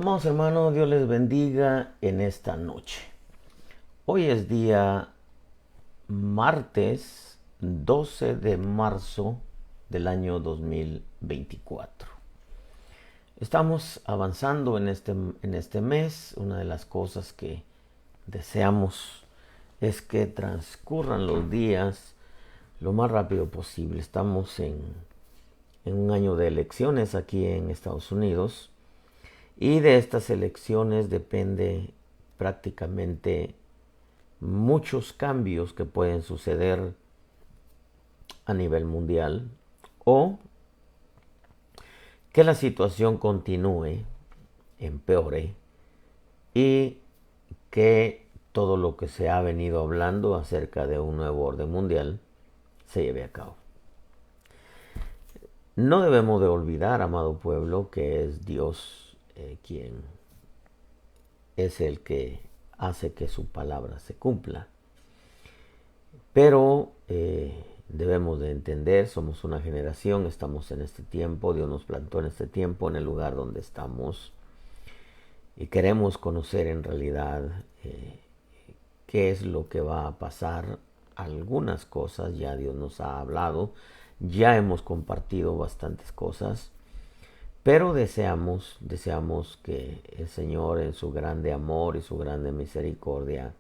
Amados hermanos, Dios les bendiga en esta noche. Hoy es día martes 12 de marzo del año 2024. Estamos avanzando en este mes. Una de las cosas que deseamos es que transcurran los días lo más rápido posible. Estamos en un año de elecciones aquí en Estados Unidos. Y de estas elecciones depende prácticamente muchos cambios que pueden suceder a nivel mundial o que la situación continúe, empeore y que todo lo que se ha venido hablando acerca de un nuevo orden mundial se lleve a cabo. No debemos de olvidar, amado pueblo, que es Dios quien es el que hace que su palabra se cumpla. Pero debemos de entender, somos una generación, estamos en este tiempo, Dios nos plantó en este tiempo, en el lugar donde estamos, y queremos conocer en realidad qué es lo que va a pasar. Algunas cosas ya Dios nos ha hablado, ya hemos compartido bastantes cosas, pero deseamos que el Señor en su grande amor y su grande misericordia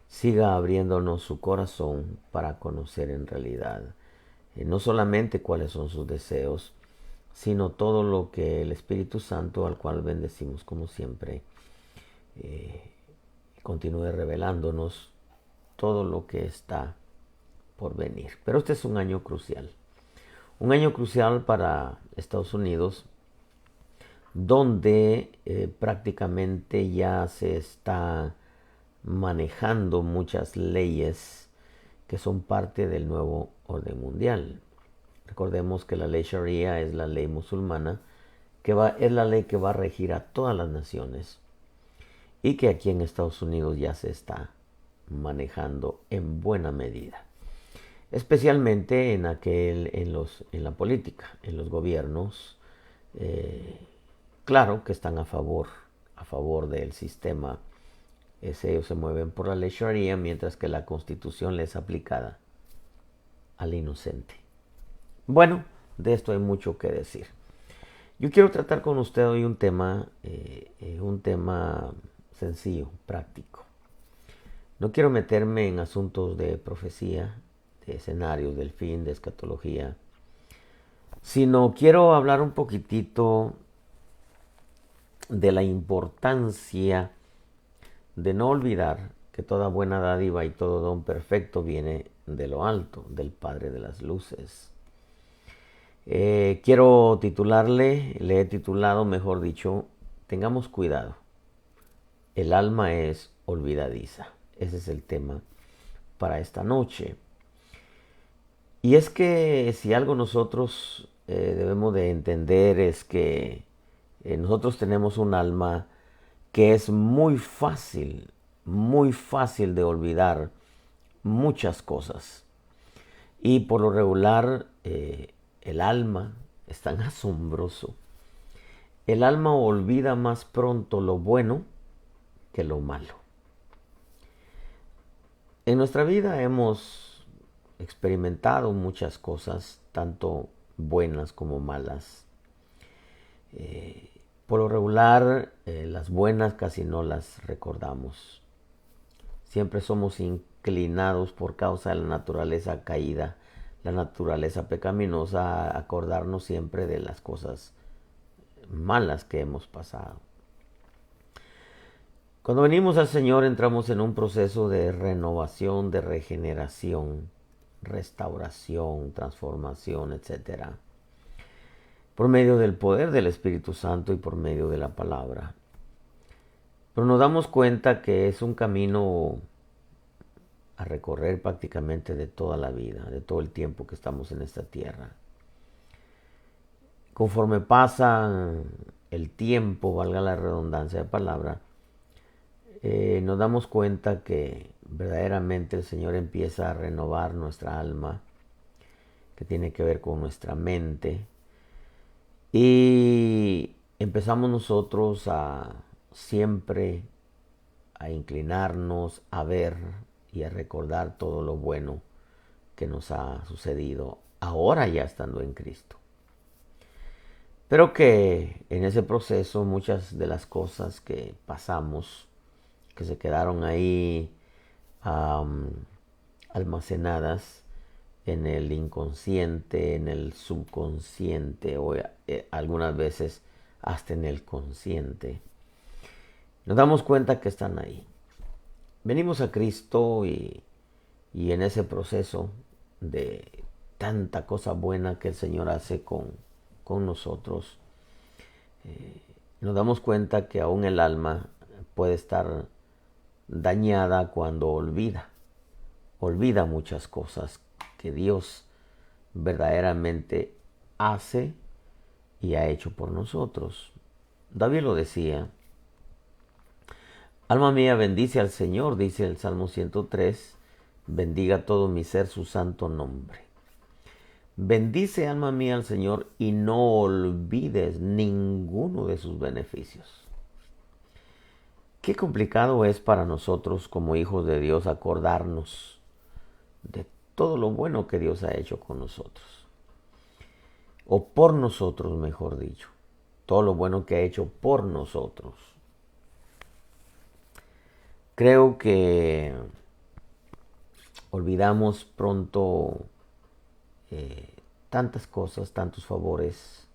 siga abriéndonos su corazón para conocer en realidad no solamente cuáles son sus deseos, sino todo lo que el Espíritu Santo, al cual bendecimos como siempre, continúe revelándonos todo lo que está por venir. Pero este es un año crucial para Estados Unidos, donde prácticamente ya se está manejando muchas leyes que son parte del nuevo orden mundial. Recordemos que la ley Sharia es la ley musulmana, es la ley que va a regir a todas las naciones y que aquí en Estados Unidos ya se está manejando en buena medida, especialmente en la política, en los gobiernos. Claro que están a favor del sistema. Ellos se mueven por la ley Sharia, mientras que la Constitución les es aplicada al inocente. Bueno, de esto hay mucho que decir. Yo quiero tratar con usted hoy un tema sencillo, práctico. No quiero meterme en asuntos de profecía, de escenarios del fin, de escatología, sino quiero hablar un poquitito de la importancia de no olvidar que toda buena dádiva y todo don perfecto viene de lo alto, del Padre de las Luces. Quiero le he titulado, mejor dicho, tengamos cuidado. El alma es olvidadiza. Ese es el tema para esta noche. Y es que si algo nosotros debemos de entender es que nosotros tenemos un alma que es muy fácil de olvidar muchas cosas. Y por lo regular, el alma es tan asombroso. El alma olvida más pronto lo bueno que lo malo. En nuestra vida hemos experimentado muchas cosas, tanto buenas como malas. Por lo regular, las buenas casi no las recordamos. Siempre somos inclinados por causa de la naturaleza caída, la naturaleza pecaminosa, a acordarnos siempre de las cosas malas que hemos pasado. Cuando venimos al Señor entramos en un proceso de renovación, de regeneración, restauración, transformación, etc. Por medio del poder del Espíritu Santo y por medio de la palabra. Pero nos damos cuenta que es un camino a recorrer prácticamente de toda la vida, de todo el tiempo que estamos en esta tierra. Conforme pasa el tiempo, valga la redundancia de palabra, nos damos cuenta que verdaderamente el Señor empieza a renovar nuestra alma, que tiene que ver con nuestra mente, y empezamos nosotros a siempre a inclinarnos a ver y a recordar todo lo bueno que nos ha sucedido ahora ya estando en Cristo. Pero que en ese proceso muchas de las cosas que pasamos, que se quedaron ahí almacenadas en el inconsciente, en el subconsciente o algunas veces hasta en el consciente, nos damos cuenta que están ahí. Venimos a Cristo y en ese proceso de tanta cosa buena que el Señor hace con nosotros, nos damos cuenta que aún el alma puede estar dañada cuando olvida muchas cosas que Dios verdaderamente hace y ha hecho por nosotros. David lo decía: alma mía, bendice al Señor, dice el Salmo 103, bendiga todo mi ser su santo nombre. Bendice, alma mía, al Señor y no olvides ninguno de sus beneficios. Qué complicado es para nosotros como hijos de Dios acordarnos de todo lo bueno que Dios ha hecho con nosotros. O por nosotros, mejor dicho. Todo lo bueno que ha hecho por nosotros. Creo que olvidamos pronto tantas cosas, tantos favores.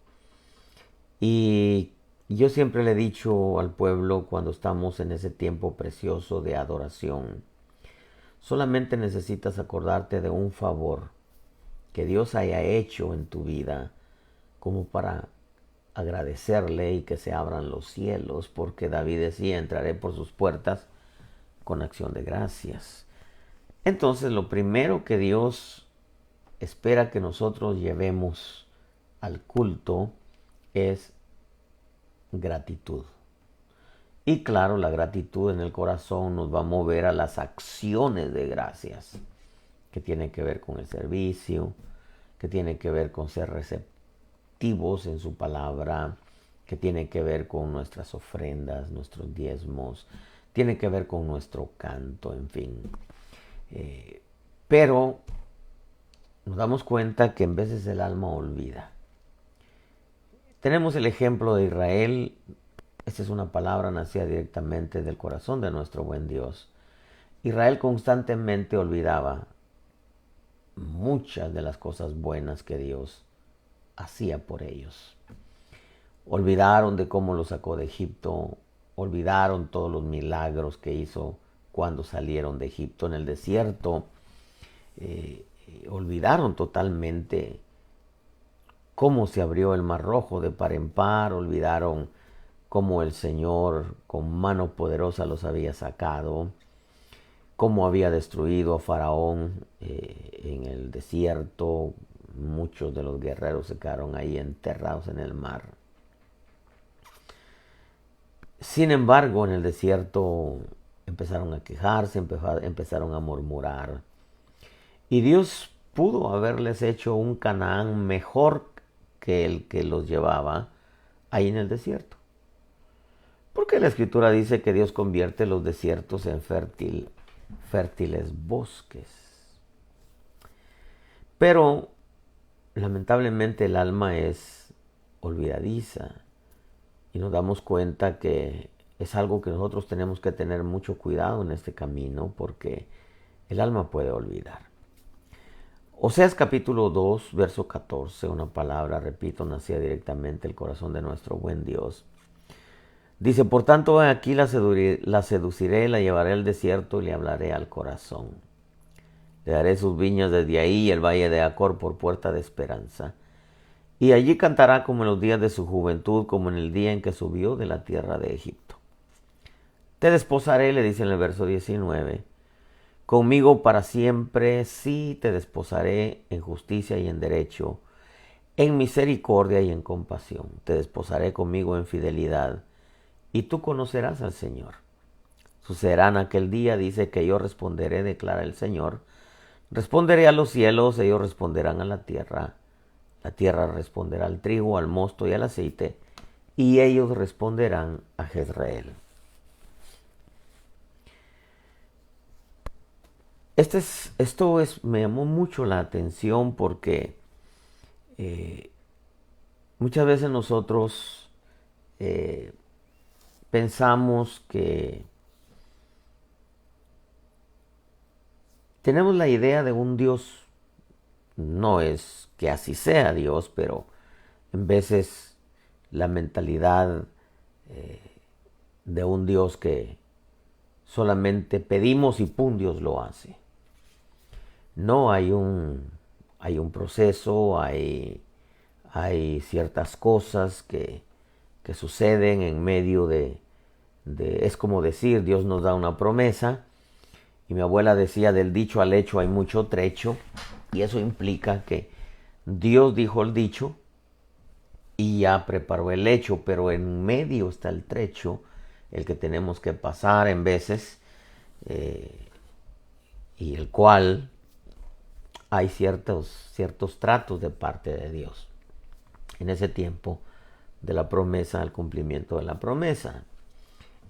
Y yo siempre le he dicho al pueblo cuando estamos en ese tiempo precioso de adoración, solamente necesitas acordarte de un favor que Dios haya hecho en tu vida como para agradecerle y que se abran los cielos, porque David decía: entraré por sus puertas con acción de gracias. Entonces lo primero que Dios espera que nosotros llevemos al culto es gratitud. Y claro, la gratitud en el corazón nos va a mover a las acciones de gracias, que tienen que ver con el servicio, que tienen que ver con ser receptivos en su palabra, que tiene que ver con nuestras ofrendas, nuestros diezmos, tiene que ver con nuestro canto, en fin. Pero nos damos cuenta que en veces el alma olvida. Tenemos el ejemplo de Israel. Esta es una palabra nacida directamente del corazón de nuestro buen Dios. Israel constantemente olvidaba muchas de las cosas buenas que Dios hacía por ellos. Olvidaron de cómo los sacó de Egipto, olvidaron todos los milagros que hizo cuando salieron de Egipto en el desierto, olvidaron totalmente cómo se abrió el Mar Rojo de par en par, olvidaron cómo el Señor con mano poderosa los había sacado, cómo había destruido a Faraón en el desierto. Muchos de los guerreros se quedaron ahí enterrados en el mar. Sin embargo, en el desierto empezaron a quejarse, empezaron a murmurar. Y Dios pudo haberles hecho un Canaán mejor que el que los llevaba ahí en el desierto. Porque la Escritura dice que Dios convierte los desiertos en fértiles bosques. Pero lamentablemente el alma es olvidadiza y nos damos cuenta que es algo que nosotros tenemos que tener mucho cuidado en este camino, porque el alma puede olvidar. Oseas capítulo 2, verso 14, una palabra, repito, nacía directamente del corazón de nuestro buen Dios. Dice: por tanto, aquí la seduciré, la llevaré al desierto y le hablaré al corazón. Le daré sus viñas desde ahí y el valle de Acor por puerta de esperanza. Y allí cantará como en los días de su juventud, como en el día en que subió de la tierra de Egipto. Te desposaré, le dice en el verso 19. Conmigo para siempre, sí, te desposaré en justicia y en derecho, en misericordia y en compasión. Te desposaré conmigo en fidelidad, y tú conocerás al Señor. Sucederá en aquel día, dice, que yo responderé, declara el Señor. Responderé a los cielos, ellos responderán a la tierra. La tierra responderá al trigo, al mosto y al aceite, y ellos responderán a Jezreel. Me llamó mucho la atención porque muchas veces nosotros pensamos que tenemos la idea de un Dios. No es que así sea Dios, pero en veces la mentalidad de un Dios que solamente pedimos y pum, Dios lo hace. No, hay un proceso, hay ciertas cosas que suceden en medio es como decir, Dios nos da una promesa, y mi abuela decía, del dicho al hecho hay mucho trecho, y eso implica que Dios dijo el dicho y ya preparó el hecho, pero en medio está el trecho, el que tenemos que pasar en veces, y el cual hay ciertos tratos de parte de Dios en ese tiempo de la promesa al cumplimiento de la promesa.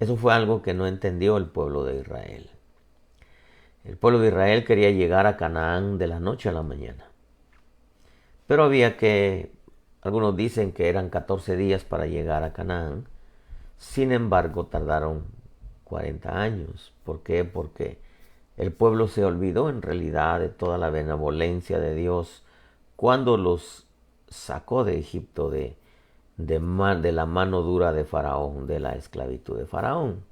Eso fue algo que no entendió el pueblo de Israel. El pueblo de Israel quería llegar a Canaán de la noche a la mañana, pero algunos dicen que eran 14 días para llegar a Canaán. Sin embargo, tardaron 40 años. ¿Por qué? Porque el pueblo se olvidó en realidad de toda la benevolencia de Dios cuando los sacó de Egipto de la mano dura de Faraón, de la esclavitud de Faraón.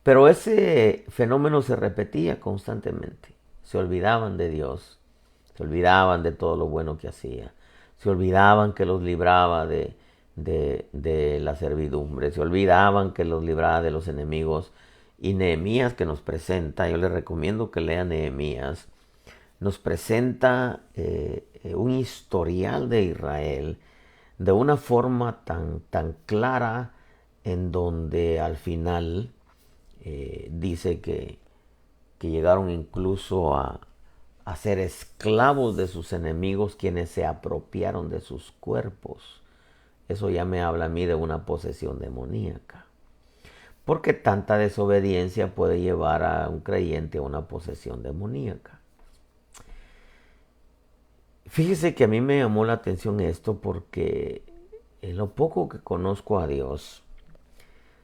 Pero ese fenómeno se repetía constantemente. Se olvidaban de Dios, se olvidaban de todo lo bueno que hacía, se olvidaban que los libraba de la servidumbre, se olvidaban que los libraba de los enemigos. Y Nehemías, que nos presenta, yo les recomiendo que lean Nehemías, nos presenta un historial de Israel de una forma tan clara, en donde al final dice que llegaron incluso a ser esclavos de sus enemigos, quienes se apropiaron de sus cuerpos. Eso ya me habla a mí de una posesión demoníaca. Porque tanta desobediencia puede llevar a un creyente a una posesión demoníaca. Fíjese que a mí me llamó la atención esto porque en lo poco que conozco a Dios,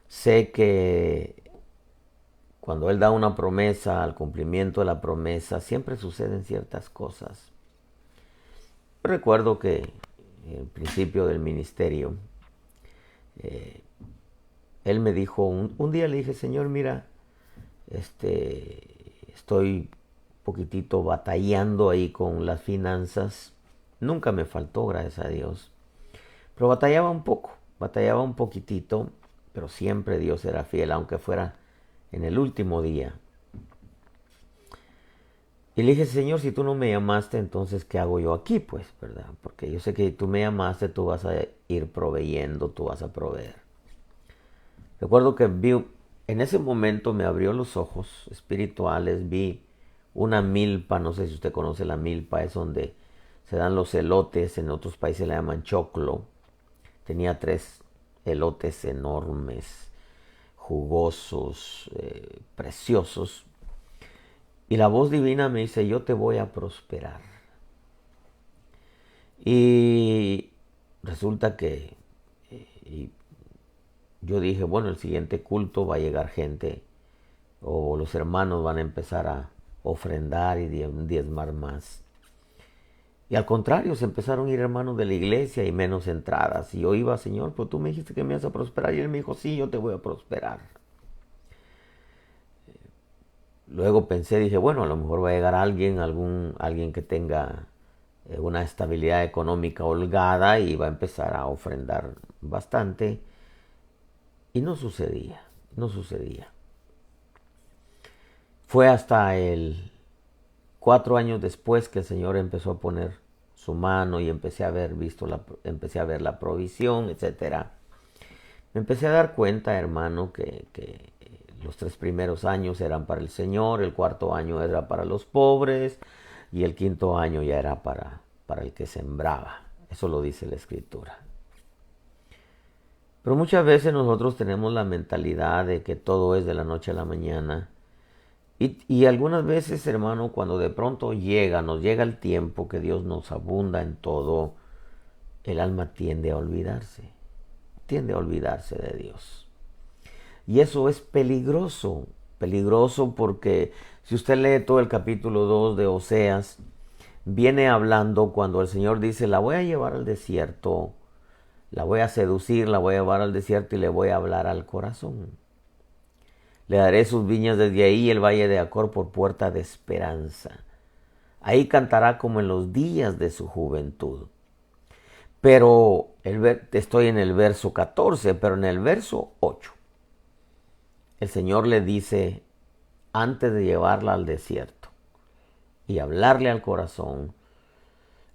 sé que cuando Él da una promesa, al cumplimiento de la promesa, siempre suceden ciertas cosas. Recuerdo que en el principio del ministerio, Él me dijo, un día le dije, Señor, mira, estoy un poquitito batallando ahí con las finanzas. Nunca me faltó, gracias a Dios. Pero batallaba un poquitito, pero siempre Dios era fiel, aunque fuera en el último día. Y le dije, Señor, si tú no me llamaste, entonces, ¿qué hago yo aquí? Pues, ¿verdad? Porque yo sé que tú me llamaste, tú vas a ir proveyendo, tú vas a proveer. Recuerdo que en ese momento me abrió los ojos espirituales, vi una milpa, no sé si usted conoce la milpa, es donde se dan los elotes, en otros países le llaman choclo. Tenía 3 elotes enormes, jugosos, preciosos. Y la voz divina me dice, yo te voy a prosperar. Y resulta que yo dije, bueno, el siguiente culto va a llegar gente, o los hermanos van a empezar a ofrendar y diezmar más. Y al contrario, se empezaron a ir hermanos de la iglesia y menos entradas. Y yo iba, Señor, pues tú me dijiste que me ibas a prosperar. Y Él me dijo, sí, yo te voy a prosperar. Luego pensé, dije, bueno, a lo mejor va a llegar alguien que tenga una estabilidad económica holgada y va a empezar a ofrendar bastante. Y no sucedía. Fue hasta 4 años después que el Señor empezó a poner su mano y empecé a ver la provisión, etcétera. Me empecé a dar cuenta, hermano, que los 3 primeros años eran para el Señor, el 4.º año era para los pobres y el 5.º año ya era para el que sembraba. Eso lo dice la Escritura. Pero muchas veces nosotros tenemos la mentalidad de que todo es de la noche a la mañana. Y algunas veces, hermano, cuando de pronto nos llega el tiempo que Dios nos abunda en todo, el alma tiende a olvidarse de Dios. Y eso es peligroso, peligroso porque si usted lee todo el capítulo 2 de Oseas, viene hablando cuando el Señor dice, la voy a llevar al desierto, la voy a seducir, la voy a llevar al desierto y le voy a hablar al corazón. Le daré sus viñas desde ahí, el valle de Acor por puerta de esperanza. Ahí cantará como en los días de su juventud. Pero estoy en el verso 14, pero en el verso 8, el Señor le dice, antes de llevarla al desierto y hablarle al corazón,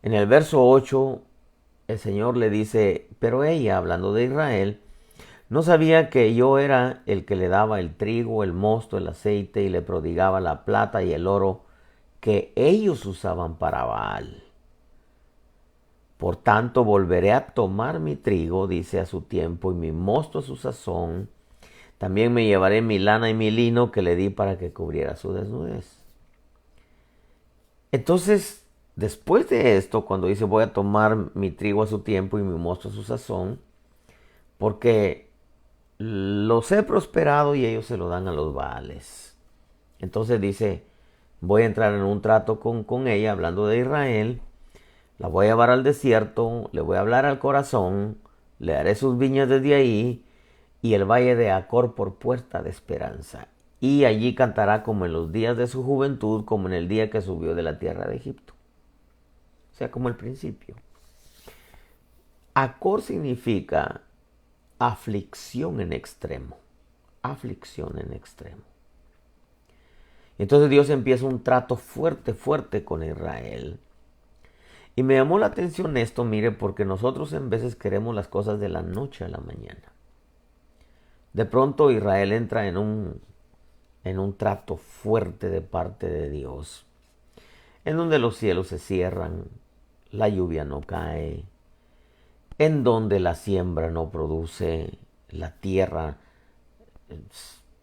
en el verso 8, el Señor le dice, pero ella, hablando de Israel, no sabía que yo era el que le daba el trigo, el mosto, el aceite y le prodigaba la plata y el oro que ellos usaban para Baal. Por tanto, volveré a tomar mi trigo, dice, a su tiempo, y mi mosto a su sazón. También me llevaré mi lana y mi lino que le di para que cubriera su desnudez. Entonces, después de esto, cuando dice voy a tomar mi trigo a su tiempo y mi mosto a su sazón, porque los he prosperado y ellos se lo dan a los Baales. Entonces dice, voy a entrar en un trato con ella, hablando de Israel, la voy a llevar al desierto, le voy a hablar al corazón, le daré sus viñas desde ahí y el valle de Acor por puerta de esperanza. Y allí cantará como en los días de su juventud, como en el día que subió de la tierra de Egipto. O sea, como el principio. Acor significa aflicción en extremo. Aflicción en extremo. Entonces Dios empieza un trato fuerte, fuerte con Israel. Y me llamó la atención esto, mire, porque nosotros en veces queremos las cosas de la noche a la mañana. De pronto Israel entra en un trato fuerte de parte de Dios, en donde los cielos se cierran, la lluvia no cae, en donde la siembra no produce, la tierra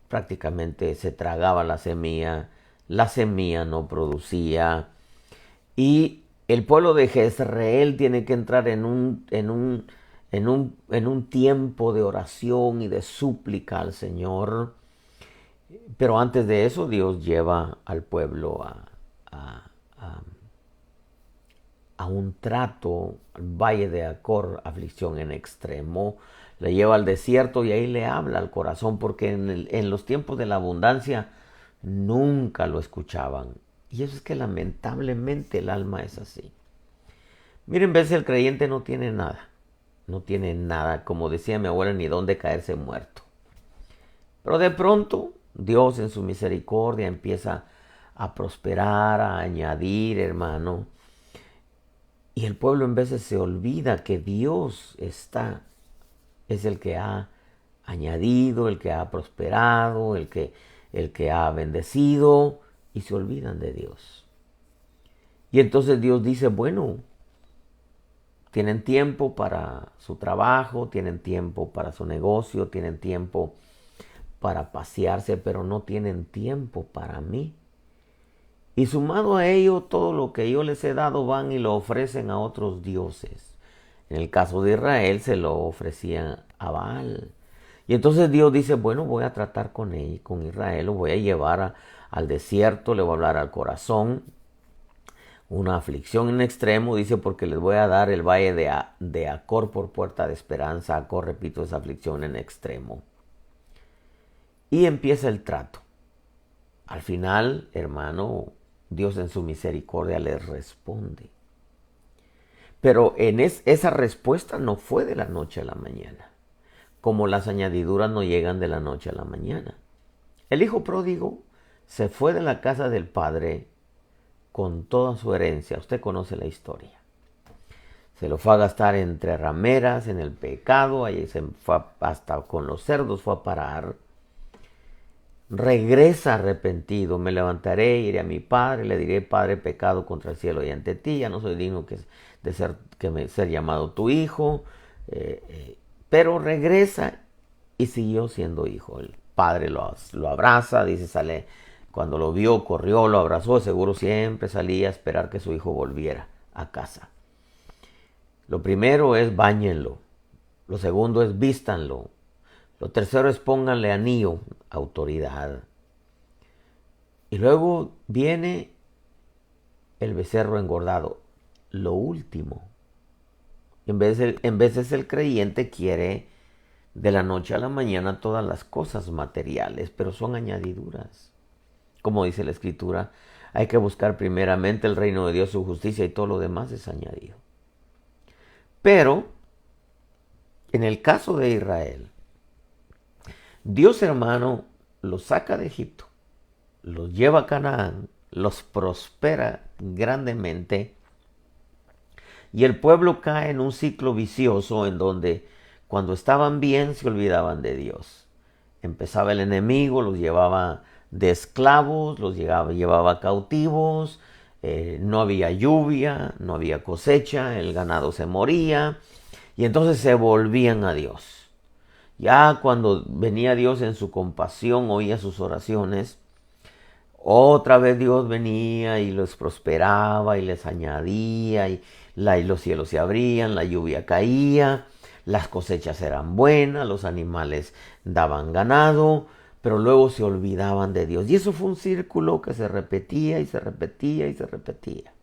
prácticamente se tragaba la semilla no producía, y el pueblo de Jezreel tiene que entrar en un tiempo de oración y de súplica al Señor. Pero antes de eso, Dios lleva al pueblo a un trato, al valle de Acor, aflicción en extremo. Le lleva al desierto y ahí le habla al corazón, porque en los tiempos de la abundancia nunca lo escuchaban. Y eso es que lamentablemente el alma es así. Miren, a veces el creyente no tiene nada. No tiene nada, como decía mi abuela, ni dónde caerse muerto. Pero de pronto Dios en su misericordia empieza a prosperar, a añadir, hermano. Y el pueblo en veces se olvida que Dios es el que ha añadido, el que ha prosperado, el que ha bendecido, y se olvidan de Dios. Y entonces Dios dice, bueno, tienen tiempo para su trabajo, tienen tiempo para su negocio, tienen tiempo para pasearse, pero no tienen tiempo para mí. Y sumado a ello, todo lo que yo les he dado van y lo ofrecen a otros dioses. En el caso de Israel se lo ofrecían a Baal. Y entonces Dios dice, bueno, voy a tratar con él, con Israel, lo voy a llevar al desierto, le voy a hablar al corazón. Una aflicción en extremo, dice, porque les voy a dar el valle de Acor por puerta de esperanza. Acor, repito, es aflicción en extremo. Y empieza el trato. Al final, hermano, Dios en su misericordia les responde. Pero esa respuesta no fue de la noche a la mañana, como las añadiduras no llegan de la noche a la mañana. El hijo pródigo se fue de la casa del padre con toda su herencia. Usted conoce la historia. Se lo fue a gastar entre rameras, en el pecado, ahí se fue hasta con los cerdos fue a parar. Regresa arrepentido, me levantaré, iré a mi padre, le diré, Padre, pecado contra el cielo y ante ti, ya no soy digno de ser llamado tu hijo. pero regresa y siguió siendo hijo. El padre lo abraza, dice, sale, cuando lo vio, corrió, lo abrazó, seguro siempre salía a esperar que su hijo volviera a casa. Lo primero es báñenlo, lo segundo es vístanlo, lo tercero es pónganle anillo, autoridad. Y luego viene el becerro engordado, lo último. En veces el creyente quiere de la noche a la mañana todas las cosas materiales, pero son añadiduras. Como dice la Escritura, hay que buscar primeramente el reino de Dios, su justicia, y todo lo demás es añadido. Pero, en el caso de Israel, Dios, hermano, los saca de Egipto, los lleva a Canaán, los prospera grandemente, y el pueblo cae en un ciclo vicioso en donde cuando estaban bien se olvidaban de Dios. Empezaba el enemigo, los llevaba de esclavos, los llevaba cautivos, no había lluvia, no había cosecha, el ganado se moría, y entonces se volvían a Dios. Ya cuando venía Dios en su compasión, oía sus oraciones, otra vez Dios venía y los prosperaba y les añadía, y los cielos se abrían, la lluvia caía, las cosechas eran buenas, los animales daban ganado, pero luego se olvidaban de Dios. Y eso fue un círculo que se repetía y se repetía y se repetía.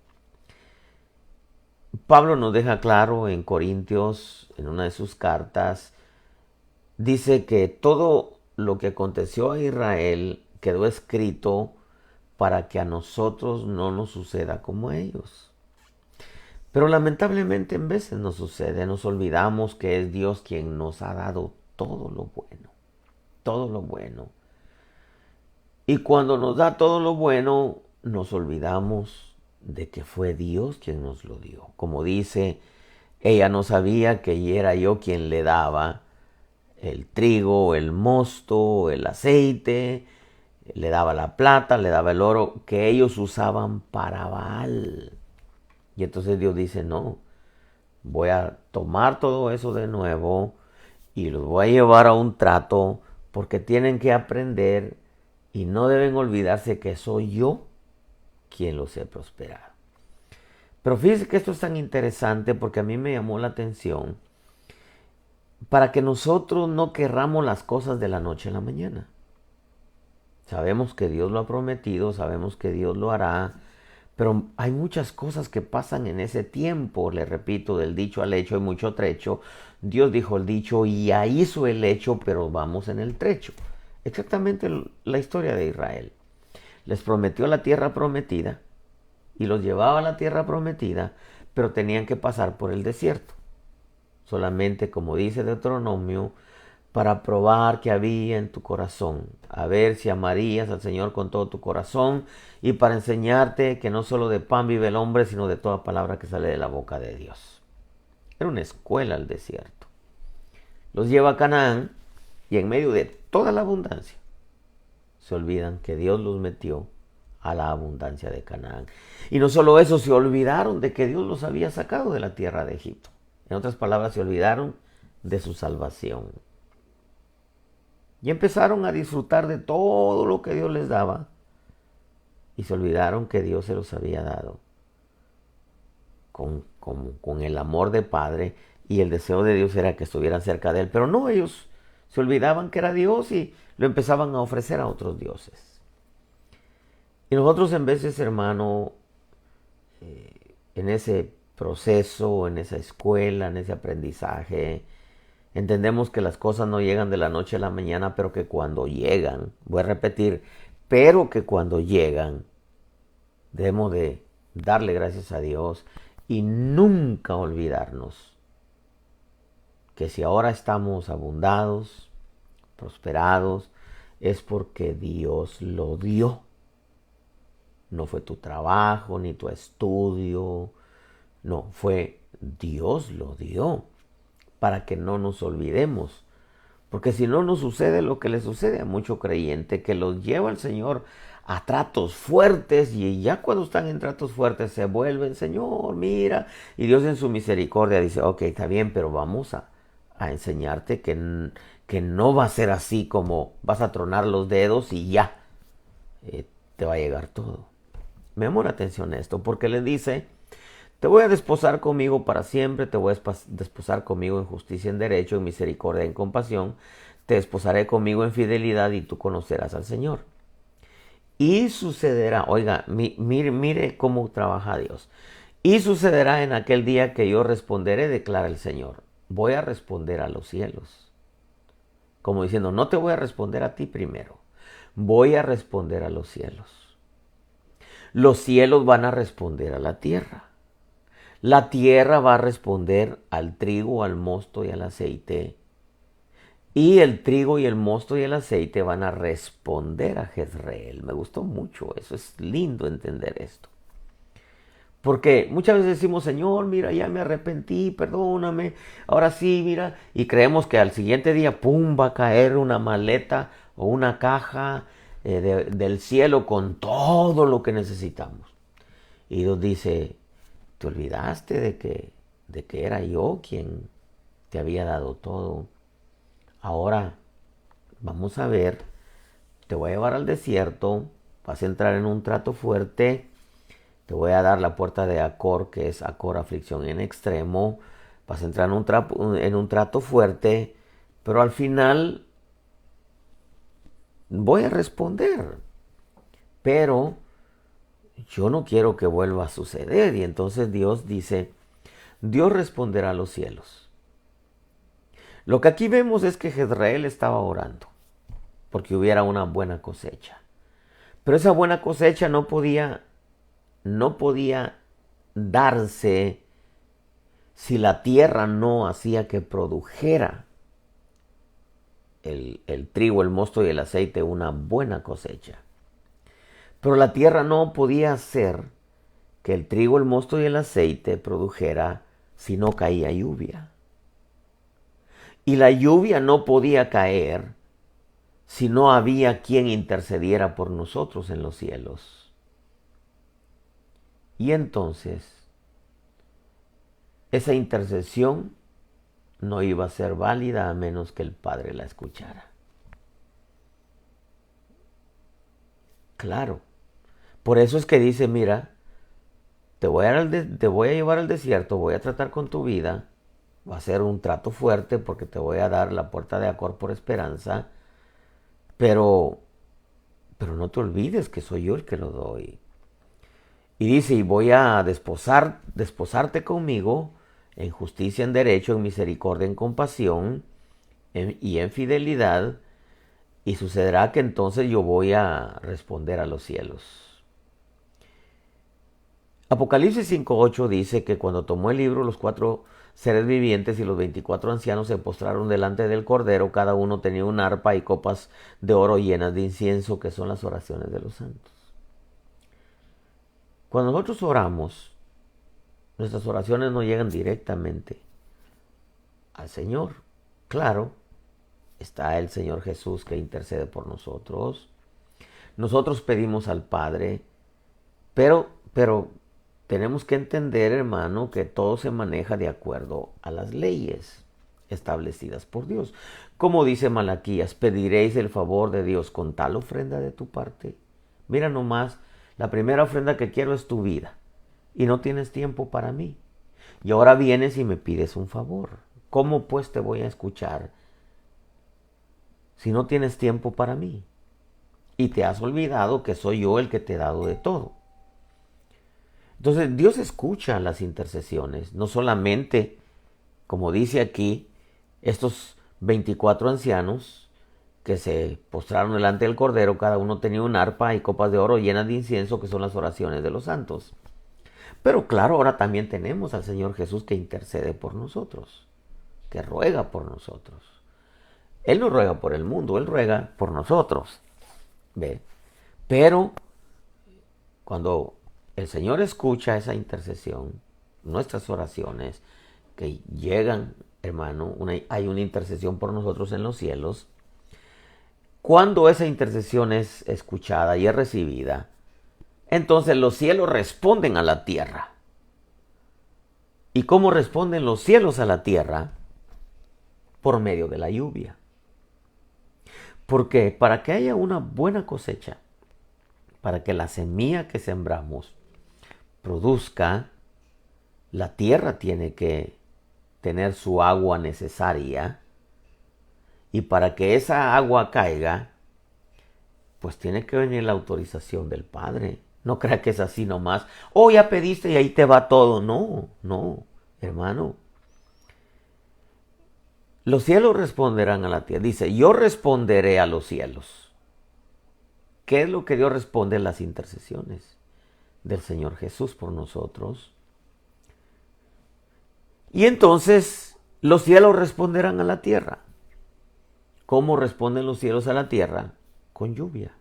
Pablo nos deja claro en Corintios, en una de sus cartas, dice que todo lo que aconteció a Israel quedó escrito para que a nosotros no nos suceda como a ellos. Pero lamentablemente en veces nos sucede, nos olvidamos que es Dios quien nos ha dado todo lo bueno, todo lo bueno. Y cuando nos da todo lo bueno, nos olvidamos de que fue Dios quien nos lo dio. Como dice, ella no sabía que era yo quien le daba el trigo, el mosto, el aceite, le daba la plata, le daba el oro que ellos usaban para Baal. Y entonces Dios dice, no, voy a tomar todo eso de nuevo y los voy a llevar a un trato porque tienen que aprender y no deben olvidarse que soy yo quien los he prosperado. Pero fíjense que esto es tan interesante porque a mí me llamó la atención para que nosotros no querramos las cosas de la noche a la mañana. Sabemos que Dios lo ha prometido, sabemos que Dios lo hará, pero hay muchas cosas que pasan en ese tiempo. Le repito, del dicho al hecho hay mucho trecho. Dios dijo el dicho y ya hizo el hecho, pero vamos en el trecho. Exactamente la historia de Israel. Les prometió la tierra prometida y los llevaba a la tierra prometida, pero tenían que pasar por el desierto. Solamente, como dice Deuteronomio, para probar qué había en tu corazón, a ver si amarías al Señor con todo tu corazón, y para enseñarte que no solo de pan vive el hombre, sino de toda palabra que sale de la boca de Dios. Era una escuela el desierto. Los lleva a Canaán y en medio de toda la abundancia se olvidan que Dios los metió a la abundancia de Canaán. Y no solo eso, se olvidaron de que Dios los había sacado de la tierra de Egipto. En otras palabras, se olvidaron de su salvación. Y empezaron a disfrutar de todo lo que Dios les daba. Y se olvidaron que Dios se los había dado. Con el amor de Padre. Y el deseo de Dios era que estuvieran cerca de Él. Pero no, ellos se olvidaban que era Dios y lo empezaban a ofrecer a otros dioses. Y nosotros en veces, hermano, en ese proceso, en esa escuela, en ese aprendizaje, entendemos que las cosas no llegan de la noche a la mañana, pero que cuando llegan, voy a repetir, pero que cuando llegan, debemos de darle gracias a Dios y nunca olvidarnos que si ahora estamos abundados, prosperados, es porque Dios lo dio. No fue tu trabajo, ni tu estudio, no, fue Dios lo dio. Para que no nos olvidemos. Porque si no nos sucede lo que le sucede a mucho creyente, que los lleva el Señor a tratos fuertes y ya cuando están en tratos fuertes se vuelven, Señor, mira. Y Dios en su misericordia dice, ok, está bien, pero vamos a a enseñarte que no va a ser así como vas a tronar los dedos y ya te va a llegar todo. Me llamó la atención esto porque le dice: te voy a desposar conmigo para siempre, te voy a desposar conmigo en justicia, en derecho, en misericordia, en compasión, te desposaré conmigo en fidelidad y tú conocerás al Señor. Y sucederá, oiga, mire cómo trabaja Dios. Y sucederá en aquel día que yo responderé, declara el Señor. Voy a responder a los cielos. Como diciendo, no te voy a responder a ti primero. Voy a responder a los cielos. Los cielos van a responder a la tierra. La tierra va a responder al trigo, al mosto y al aceite. Y el trigo y el mosto y el aceite van a responder a Jezreel. Me gustó mucho eso. Es lindo entender esto. Porque muchas veces decimos: Señor, mira, ya me arrepentí, perdóname, ahora sí, mira. Y creemos que al siguiente día, pum, va a caer una maleta o una caja del cielo con todo lo que necesitamos. Y Dios dice: te olvidaste de que era yo quien te había dado todo. Ahora vamos a ver, te voy a llevar al desierto, vas a entrar en un trato fuerte. Te voy a dar la puerta de Acor, que es Acor, aflicción en extremo. Vas a entrar en un trato fuerte, pero al final voy a responder. Pero yo no quiero que vuelva a suceder. Y entonces Dios dice: Dios responderá a los cielos. Lo que aquí vemos es que Jezreel estaba orando porque hubiera una buena cosecha. Pero esa buena cosecha no podía darse si la tierra no hacía que produjera el trigo, el mosto y el aceite una buena cosecha. Pero la tierra no podía hacer que el trigo, el mosto y el aceite produjera si no caía lluvia. Y la lluvia no podía caer si no había quien intercediera por nosotros en los cielos. Y entonces esa intercesión no iba a ser válida a menos que el Padre la escuchara. Claro. Por eso es que dice: mira, te voy a llevar al desierto, voy a tratar con tu vida, va a ser un trato fuerte porque te voy a dar la puerta de Acor por esperanza, pero no te olvides que soy yo el que lo doy. Y dice: y voy a desposarte conmigo en justicia, en derecho, en misericordia, en compasión y en fidelidad. Y sucederá que entonces yo voy a responder a los cielos. Apocalipsis 5:8 dice que cuando tomó el libro, los 4 seres vivientes y los 24 ancianos se postraron delante del Cordero. Cada uno tenía un arpa y copas de oro llenas de incienso, que son las oraciones de los santos. Cuando nosotros oramos, nuestras oraciones no llegan directamente al Señor. Claro, está el Señor Jesús que intercede por nosotros. Nosotros pedimos al Padre, pero tenemos que entender, hermano, que todo se maneja de acuerdo a las leyes establecidas por Dios. Como dice Malaquías: pediréis el favor de Dios con tal ofrenda de tu parte. Mira nomás, la primera ofrenda que quiero es tu vida. Y no tienes tiempo para mí. Y ahora vienes y me pides un favor. ¿Cómo pues te voy a escuchar si no tienes tiempo para mí? Y te has olvidado que soy yo el que te he dado de todo. Entonces Dios escucha las intercesiones, no solamente, como dice aquí, estos 24 ancianos que se postraron delante del Cordero. Cada uno tenía un arpa y copas de oro llenas de incienso, que son las oraciones de los santos. Pero claro, ahora también tenemos al Señor Jesús que intercede por nosotros, que ruega por nosotros. Él no ruega por el mundo, Él ruega por nosotros. ¿Ve? Pero cuando el Señor escucha esa intercesión, nuestras oraciones que llegan, hermano, hay una intercesión por nosotros en los cielos. Cuando esa intercesión es escuchada y es recibida, entonces los cielos responden a la tierra. ¿Y cómo responden los cielos a la tierra? por medio de la lluvia. Porque para que haya una buena cosecha, para que la semilla que sembramos produzca, la tierra tiene que tener su agua necesaria, y para que esa agua caiga, pues tiene que venir la autorización del Padre. No crea que es así nomás. Oh, ya pediste y ahí te va todo. No, no, hermano. Los cielos responderán a la tierra. Dice, yo responderé a los cielos. ¿Qué es lo que Dios responde en las intercesiones del Señor Jesús por nosotros? Y entonces los cielos responderán a la tierra. ¿Cómo responden los cielos a la tierra? Con lluvia.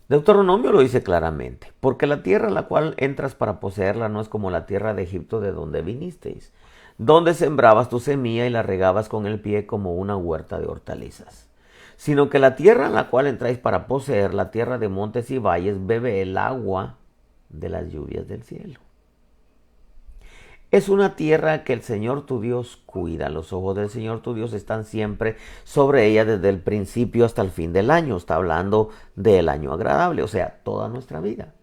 Deuteronomio lo dice claramente, porque la tierra a la cual entras para poseerla no es como la tierra de Egipto de donde vinisteis, donde sembrabas tu semilla y la regabas con el pie como una huerta de hortalizas, sino que la tierra en la cual entráis para poseer, la tierra de montes y valles, bebe el agua de las lluvias del cielo. Es una tierra que el Señor tu Dios cuida. Los ojos del Señor tu Dios están siempre sobre ella desde el principio hasta el fin del año. Está hablando del año agradable, o sea, toda nuestra vida.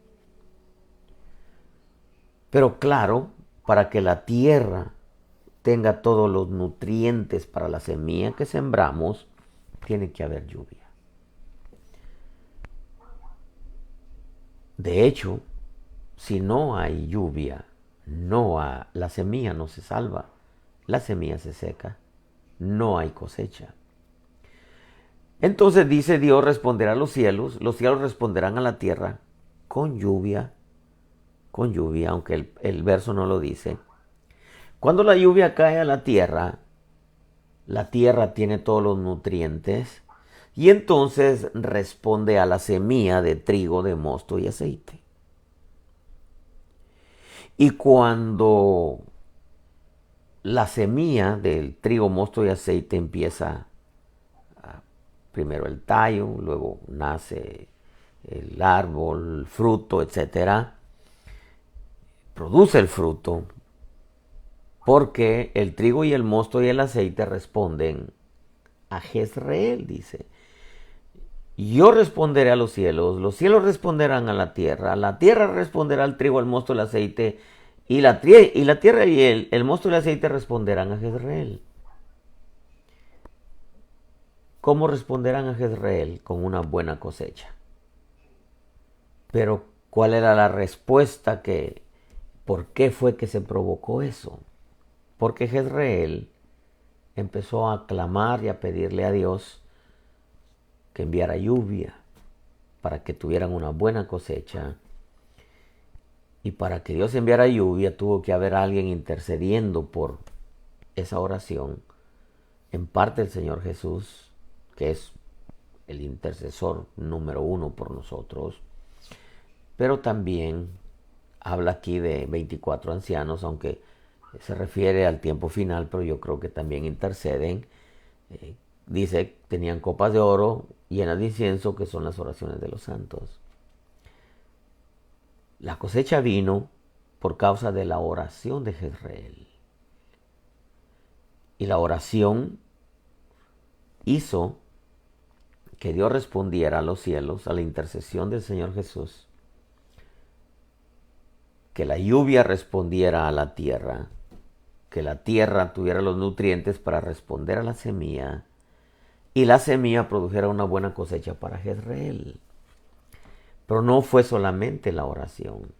Pero claro, para que la tierra tenga todos los nutrientes para la semilla que sembramos, tiene que haber lluvia. De hecho, si no hay lluvia, la semilla no se salva, la semilla se seca, no hay cosecha. Entonces dice Dios responderá a los cielos responderán a la tierra con lluvia, aunque el verso no lo dice. Cuando la lluvia cae a la tierra tiene todos los nutrientes y entonces responde a la semilla de trigo, de mosto y aceite. Y cuando la semilla del trigo, mosto y aceite empieza, primero el tallo, luego nace el árbol, el fruto, etc. Produce el fruto porque el trigo y el mosto y el aceite responden a Jezreel, dice. Yo responderé a los cielos responderán a la tierra responderá al trigo, al mosto, al aceite, y la tierra y el mosto y el aceite responderán a Jezreel. ¿Cómo responderán a Jezreel? Con una buena cosecha. Pero, ¿cuál era la respuesta? ¿Por qué fue que se provocó eso? Porque Jezreel empezó a clamar y a pedirle a Dios que enviara lluvia para que tuvieran una buena cosecha. Y para que Dios enviara lluvia tuvo que haber alguien intercediendo por esa oración. En parte el Señor Jesús, que es el intercesor número 1 por nosotros. Pero también habla aquí de 24 ancianos, aunque se refiere al tiempo final, pero yo creo que también interceden. Dice, tenían copas de oro llenas de incienso, que son las oraciones de los santos. La cosecha vino por causa de la oración de Jezreel. Y la oración hizo que Dios respondiera a los cielos, a la intercesión del Señor Jesús, que la lluvia respondiera a la tierra, que la tierra tuviera los nutrientes para responder a la semilla, y la semilla produjera una buena cosecha para Jezreel. Pero no fue solamente la oración,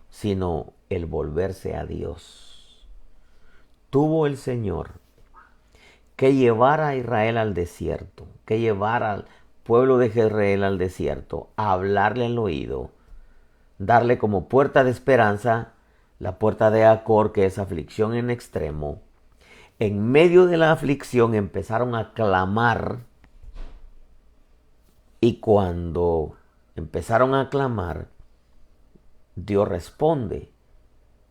sino el volverse a Dios. Tuvo el Señor que llevar a Israel al desierto, que llevar al pueblo de Jezreel al desierto, a hablarle al oído, darle como puerta de esperanza la puerta de Acor, que es aflicción en extremo. En medio de la aflicción empezaron a clamar, y cuando empezaron a clamar, Dios responde.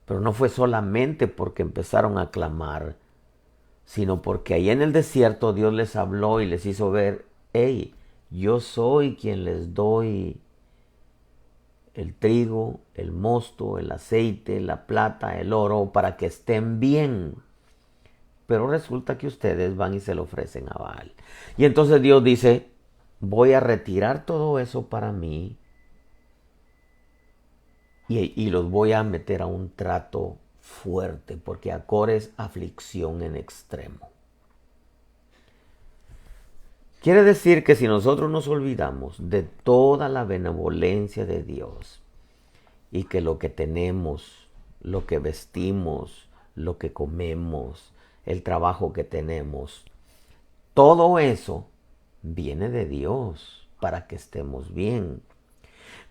Pero no fue solamente porque empezaron a clamar, sino porque ahí en el desierto Dios les habló y les hizo ver, hey, yo soy quien les doy el trigo, el mosto, el aceite, la plata, el oro, para que estén bien. pero resulta que ustedes van y se lo ofrecen a Baal. Y entonces Dios dice, voy a retirar todo eso para mí y los voy a meter a un trato fuerte, porque Acor es aflicción en extremo. Quiere decir que si nosotros nos olvidamos de toda la benevolencia de Dios y que lo que tenemos, lo que vestimos, lo que comemos, el trabajo que tenemos, todo eso viene de Dios para que estemos bien.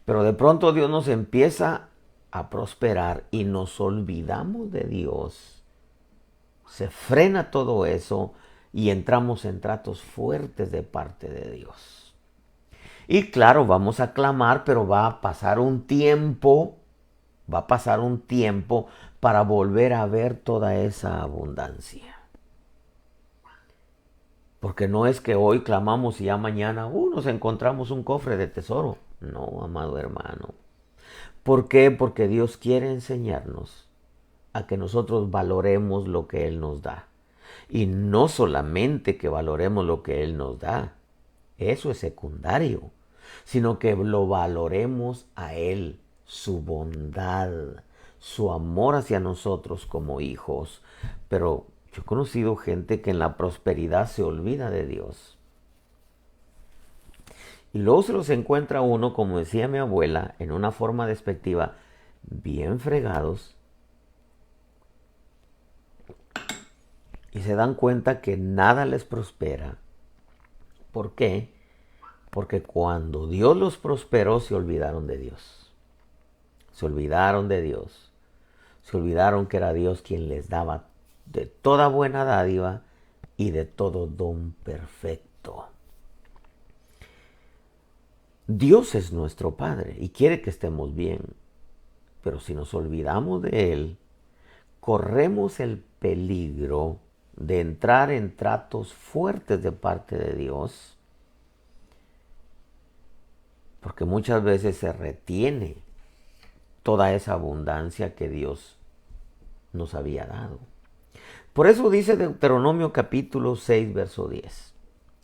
Pero de pronto Dios nos empieza a prosperar y nos olvidamos de Dios. Se frena todo eso y entramos en tratos fuertes de parte de Dios. Y claro, vamos a clamar, pero va a pasar un tiempo para volver a ver toda esa abundancia. Porque no es que hoy clamamos y ya mañana nos encontramos un cofre de tesoro. No, amado hermano. ¿Por qué? Porque Dios quiere enseñarnos a que nosotros valoremos lo que Él nos da. Y no solamente que valoremos lo que Él nos da, eso es secundario, sino que lo valoremos a Él, su bondad, su amor hacia nosotros como hijos. Pero yo he conocido gente que en la prosperidad se olvida de Dios. Y luego se los encuentra uno, como decía mi abuela, en una forma despectiva, bien fregados. Y se dan cuenta que nada les prospera. ¿Por qué? Porque cuando Dios los prosperó, se olvidaron de Dios. Se olvidaron de Dios. Se olvidaron que era Dios quien les daba de toda buena dádiva y de todo don perfecto. Dios es nuestro Padre y quiere que estemos bien. Pero si nos olvidamos de Él, corremos el peligro de entrar en tratos fuertes de parte de Dios, porque muchas veces se retiene toda esa abundancia que Dios nos había dado. Por eso dice Deuteronomio capítulo 6, verso 10.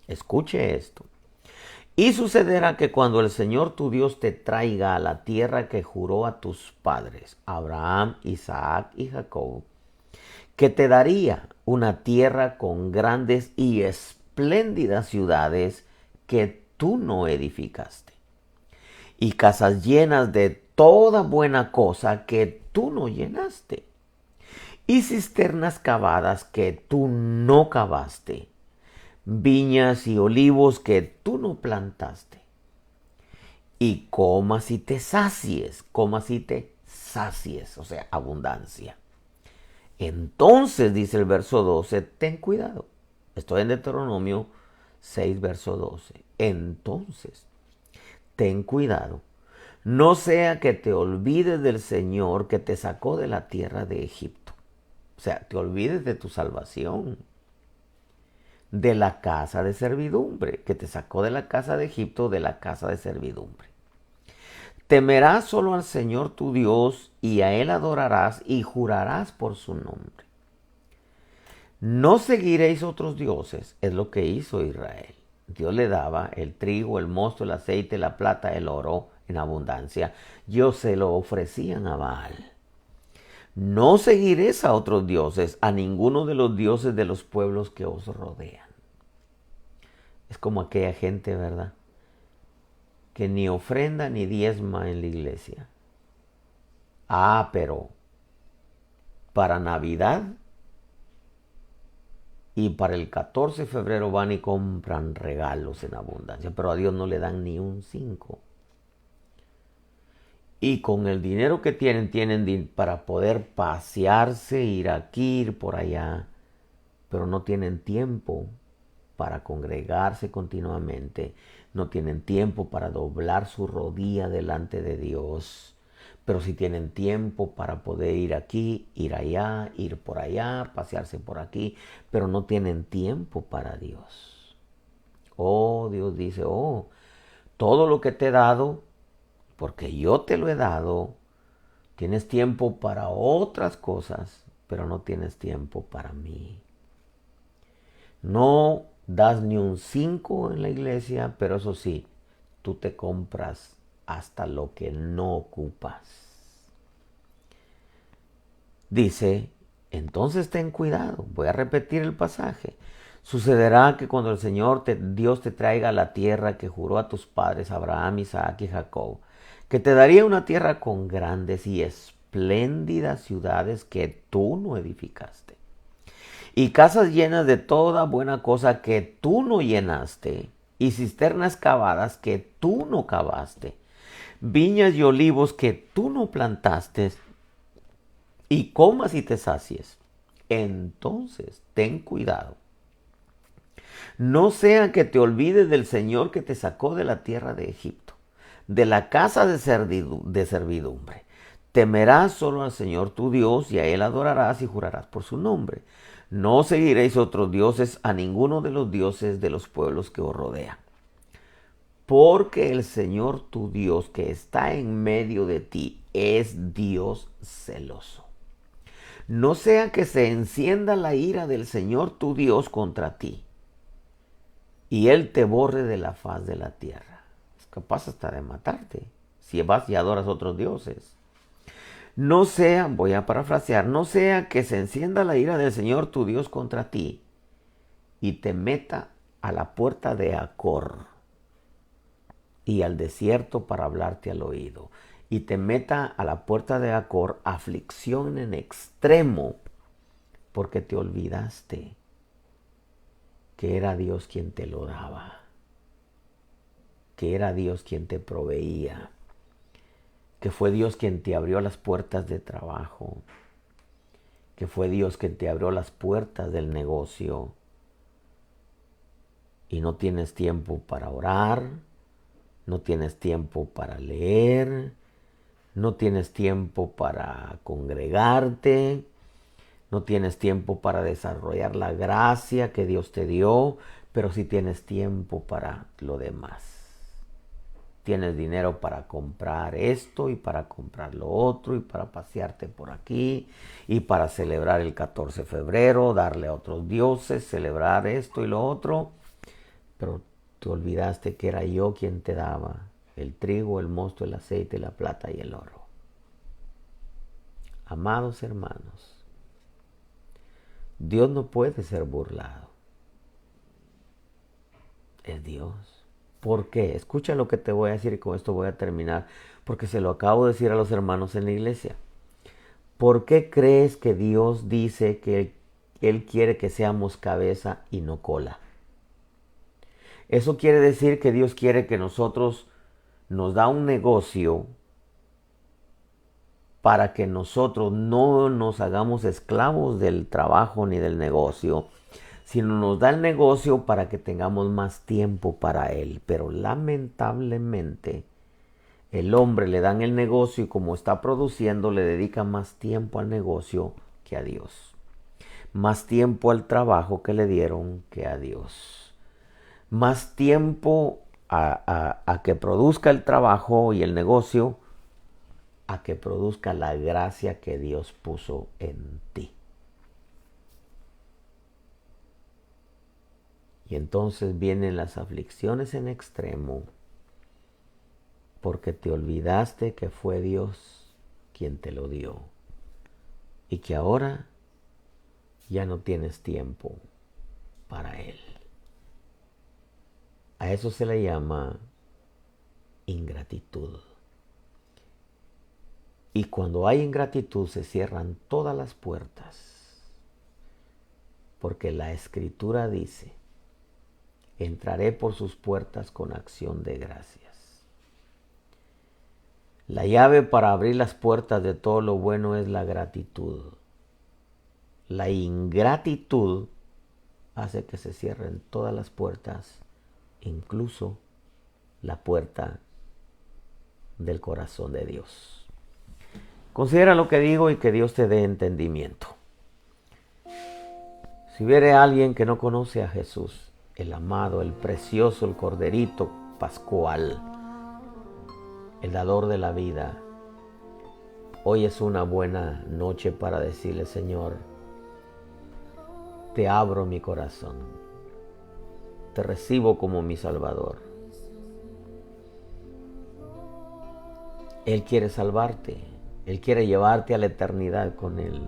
Escuche esto. Y sucederá que cuando el Señor tu Dios te traiga a la tierra que juró a tus padres, Abraham, Isaac y Jacob, que te daría una tierra con grandes y espléndidas ciudades que tú no edificaste, y casas llenas de toda buena cosa que tú no llenaste, y cisternas cavadas que tú no cavaste, viñas y olivos que tú no plantaste, y comas y te sacies, o sea, abundancia. Entonces, dice el verso 12, ten cuidado. Estoy en Deuteronomio 6, verso 12. Entonces, ten cuidado. No sea que te olvides del Señor que te sacó de la tierra de Egipto. O sea, te olvides de tu salvación. De la casa de servidumbre, que te sacó de la casa de Egipto, de la casa de servidumbre. Temerás solo al Señor tu Dios y a Él adorarás y jurarás por su nombre. No seguiréis otros dioses, es lo que hizo Israel. Dios le daba el trigo, el mosto, el aceite, la plata, el oro en abundancia. Ellos se lo ofrecían a Baal. No seguiréis a otros dioses, a ninguno de los dioses de los pueblos que os rodean. Es como aquella gente, ¿verdad?, que ni ofrenda ni diezma en la iglesia. Pero para Navidad y para el 14 de febrero van y compran regalos en abundancia, pero a Dios no le dan ni un 5. Y con el dinero que tienen para poder pasearse, ir aquí, ir por allá, pero no tienen tiempo para congregarse continuamente, no tienen tiempo para doblar su rodilla delante de Dios, pero sí tienen tiempo para poder ir aquí, ir allá, ir por allá, pasearse por aquí, pero no tienen tiempo para Dios. Dios dice, todo lo que te he dado, porque yo te lo he dado, tienes tiempo para otras cosas, pero no tienes tiempo para mí. No das ni un 5 en la iglesia, pero eso sí, tú te compras hasta lo que no ocupas. Dice, entonces ten cuidado. Voy a repetir el pasaje. Sucederá que cuando el Señor Dios te traiga a la tierra que juró a tus padres, Abraham, Isaac y Jacob, que te daría una tierra con grandes y espléndidas ciudades que tú no edificaste, y casas llenas de toda buena cosa que tú no llenaste, y cisternas cavadas que tú no cavaste, viñas y olivos que tú no plantaste, y comas y te sacies. Entonces ten cuidado. No sea que te olvides del Señor que te sacó de la tierra de Egipto, de la casa de servidumbre. Temerás solo al Señor tu Dios, y a Él adorarás y jurarás por su nombre. No seguiréis otros dioses, a ninguno de los dioses de los pueblos que os rodean. Porque el Señor tu Dios que está en medio de ti es Dios celoso. No sea que se encienda la ira del Señor tu Dios contra ti, y Él te borre de la faz de la tierra. Es capaz hasta de matarte si vas y adoras otros dioses. No sea, voy a parafrasear, no sea que se encienda la ira del Señor tu Dios contra ti y te meta a la puerta de Acor y al desierto para hablarte al oído, y te meta a la puerta de Acor aflicción en extremo, porque te olvidaste que era Dios quien te lo daba, que era Dios quien te proveía, que fue Dios quien te abrió las puertas de trabajo, que fue Dios quien te abrió las puertas del negocio, y no tienes tiempo para orar, no tienes tiempo para leer, no tienes tiempo para congregarte, no tienes tiempo para desarrollar la gracia que Dios te dio, pero sí tienes tiempo para lo demás. Tienes dinero para comprar esto y para comprar lo otro y para pasearte por aquí y para celebrar el 14 de febrero, darle a otros dioses, celebrar esto y lo otro, pero te olvidaste que era yo quien te daba el trigo, el mosto, el aceite, la plata y el oro. Amados hermanos, Dios no puede ser burlado. Es Dios. ¿Por qué? Escucha lo que te voy a decir y con esto voy a terminar, porque se lo acabo de decir a los hermanos en la iglesia. ¿Por qué crees que Dios dice que Él quiere que seamos cabeza y no cola? Eso quiere decir que Dios quiere que nosotros nos da un negocio para que nosotros no nos hagamos esclavos del trabajo ni del negocio, sino nos da el negocio para que tengamos más tiempo para Él. Pero lamentablemente el hombre le dan el negocio y como está produciendo le dedica más tiempo al negocio que a Dios. Más tiempo al trabajo que le dieron que a Dios. Más tiempo a que produzca el trabajo y el negocio a que produzca la gracia que Dios puso en ti. Y entonces vienen las aflicciones en extremo porque te olvidaste que fue Dios quien te lo dio y que ahora ya no tienes tiempo para Él. A eso se le llama ingratitud. Y cuando hay ingratitud se cierran todas las puertas, porque la Escritura dice, entraré por sus puertas con acción de gracias. La llave para abrir las puertas de todo lo bueno es la gratitud. La ingratitud hace que se cierren todas las puertas, incluso la puerta del corazón de Dios. Considera lo que digo y que Dios te dé entendimiento. Si hubiere alguien que no conoce a Jesús, el amado, el precioso, el corderito pascual, el dador de la vida, hoy es una buena noche para decirle, Señor, te abro mi corazón. te recibo como mi Salvador. Él quiere salvarte. Él quiere llevarte a la eternidad con Él.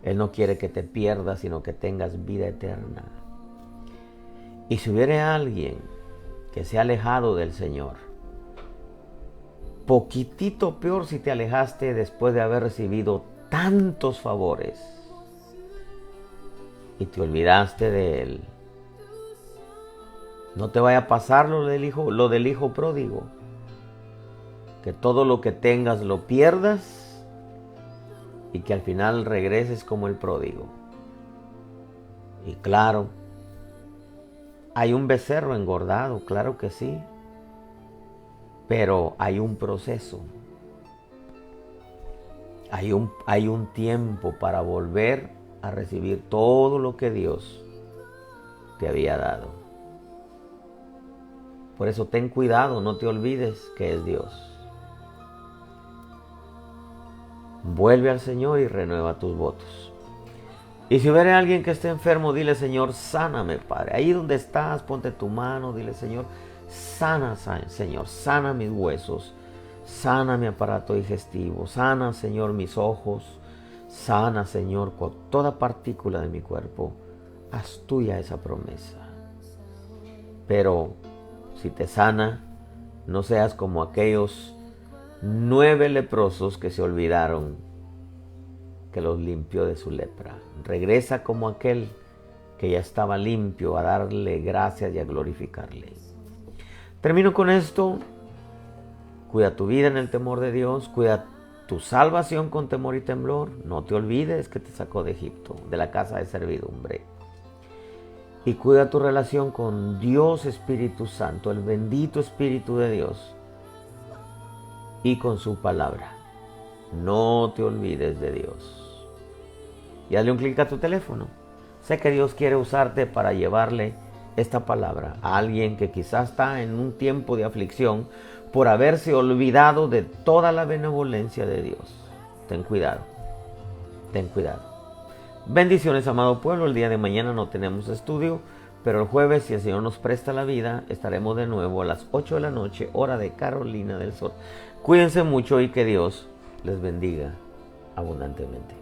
Él no quiere que te pierdas, sino que tengas vida eterna. Y si hubiera alguien que se ha alejado del Señor, poquitito peor si te alejaste después de haber recibido tantos favores y te olvidaste de Él. No te vaya a pasar lo del hijo pródigo, que todo lo que tengas lo pierdas y que al final regreses como el pródigo. Y claro, hay un becerro engordado, claro que sí, pero hay un proceso. Hay un tiempo para volver a recibir todo lo que Dios te había dado. Por eso ten cuidado, no te olvides que es Dios. Vuelve al Señor y renueva tus votos. Y si hubiera alguien que esté enfermo, dile: Señor, sáname, Padre. Ahí donde estás, ponte tu mano, dile: Señor, sana, Señor, sana mis huesos, sana mi aparato digestivo, sana, Señor, mis ojos, sana, Señor, con toda partícula de mi cuerpo. Haz tuya esa promesa. Pero si te sana, no seas como aquellos 9 leprosos que se olvidaron que los limpió de su lepra. Regresa como aquel que ya estaba limpio, a darle gracias y a glorificarle. Termino con esto. Cuida tu vida en el temor de Dios. Cuida tu salvación con temor y temblor. No te olvides que te sacó de Egipto, de la casa de servidumbre. Y cuida tu relación con Dios Espíritu Santo, el bendito Espíritu de Dios, y con su palabra. No te olvides de Dios. Y hazle un clic a tu teléfono. Sé que Dios quiere usarte para llevarle esta palabra a alguien que quizás está en un tiempo de aflicción por haberse olvidado de toda la benevolencia de Dios. Ten cuidado. Ten cuidado. Bendiciones, amado pueblo. El día de mañana no tenemos estudio, pero el jueves, si el Señor nos presta la vida, estaremos de nuevo a las 8 de la noche, hora de Carolina del Sur. Cuídense mucho y que Dios les bendiga abundantemente.